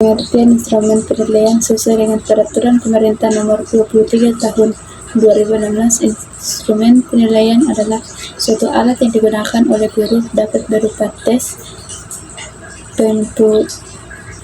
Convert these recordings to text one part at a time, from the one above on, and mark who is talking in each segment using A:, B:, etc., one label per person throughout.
A: Pengertian instrumen penilaian sesuai dengan Peraturan Pemerintah Nomor 23 Tahun 2016. Instrumen penilaian adalah suatu alat yang digunakan oleh guru, dapat berupa tes,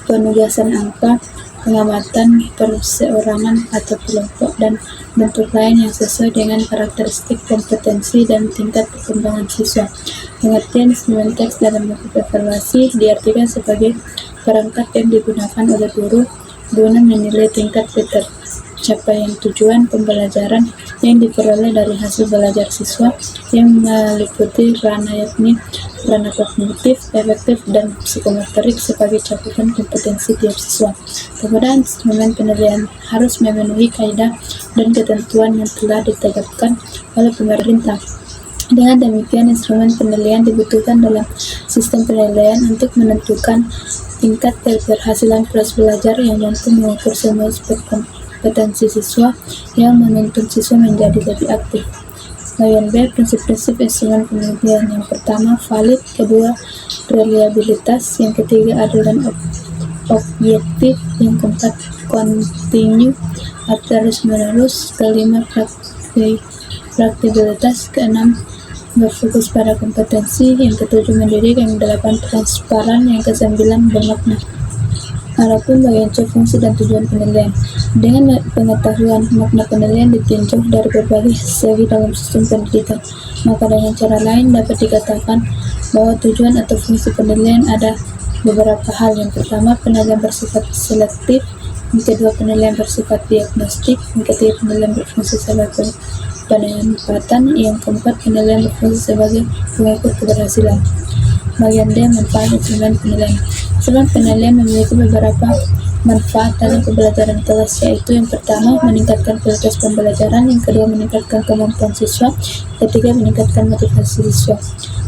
A: penugasan angka, pengamatan perseorangan atau kelompok, dan bentuk lain yang sesuai dengan karakteristik kompetensi dan tingkat perkembangan siswa. Pengertian instrumen teks dalam buku evaluasi diartikan sebagai perangkat yang digunakan oleh guru guna menilai tingkat tercapaian tujuan pembelajaran yang diperoleh dari hasil belajar siswa, yang meliputi ranah yakni ranah kognitif, afektif, dan psikomotorik sebagai cakupan kompetensi tiap siswa. Penggunaan instrumen penilaian harus memenuhi kaidah dan ketentuan yang telah ditetapkan oleh pemerintah. Dengan demikian, instrumen penilaian dibutuhkan dalam sistem penilaian untuk menentukan tingkat keberhasilan proses belajar yang mampu mengukur semua aspek kompetensi siswa, yang menuntun siswa menjadi lebih aktif. Bagian B, prinsip-prinsip instrumen penilaian. Yang pertama, valid. Kedua, reliabilitas. Yang ketiga, adil dan objektif. Yang keempat, kontinu atau terus-menerus. Kelima, praktikabilitas. Keenam, berfokus pada kompetensi. Yang ketujuh, mendidik. Yang kedelapan, transparan. Yang kesembilan, bermakna. Adapun bagian C, fungsi dan tujuan penilaian. Dengan pengetahuan makna penilaian ditinjau dari berbagai segi dalam sistem pendidikan, maka dengan cara lain dapat dikatakan bahwa tujuan atau fungsi penilaian ada beberapa hal. Yang pertama, penilaian bersifat selektif. Yang kedua, penilaian bersifat diagnostik. Yang ketiga, penilaian berfungsi sebagai penempatan. Yang keempat, penilaian berfungsi sebagai pengukur keberhasilan. Bagian D, manfaat instrumen penilaian. Instrumen penilaian memiliki beberapa manfaat dalam pembelajaran kelas, yaitu yang pertama, meningkatkan kualitas pembelajaran. Yang kedua, meningkatkan kemampuan siswa. Ketiga, meningkatkan motivasi siswa.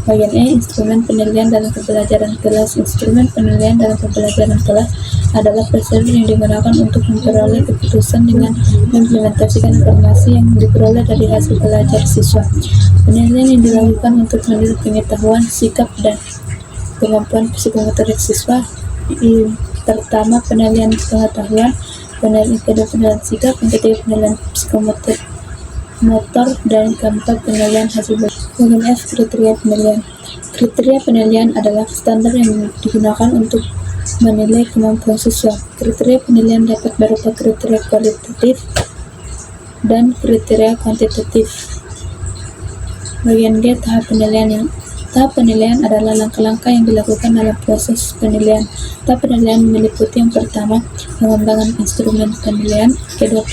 A: Bagian E, instrumen penilaian dalam pembelajaran kelas. Instrumen penilaian dalam pembelajaran kelas adalah prosedur yang digunakan untuk memperoleh keputusan dengan mengimplementasikan informasi yang diperoleh dari hasil belajar siswa. Penilaian yang dilakukan untuk menilai pengetahuan, sikap, dan kemampuan psikomotorik siswa. Pertama, penilaian pengetahuan. Penilaian kedua, penilaian sikap. Yang ketiga, penilaian psikomotor, dan keempat, penilaian hasil belajar. Bagian F, kriteria penilaian. Kriteria penilaian adalah standar yang digunakan untuk menilai kemampuan siswa. Kriteria penilaian dapat berupa kriteria kualitatif dan kriteria kuantitatif. Bagian G, tahap penilaian. Tahap penilaian adalah langkah-langkah yang dilakukan dalam proses penilaian. Tahap penilaian meliputi yang pertama, pengembangan instrumen penilaian. Kedua,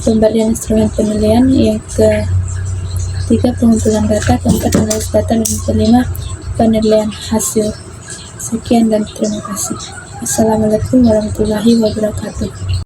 A: pemberian instrumen penilaian. Yang ketiga, pengumpulan data. Keempat, analisis data. Dan kelima, penilaian hasil. Sekian dan terima kasih. Assalamualaikum warahmatullahi wabarakatuh.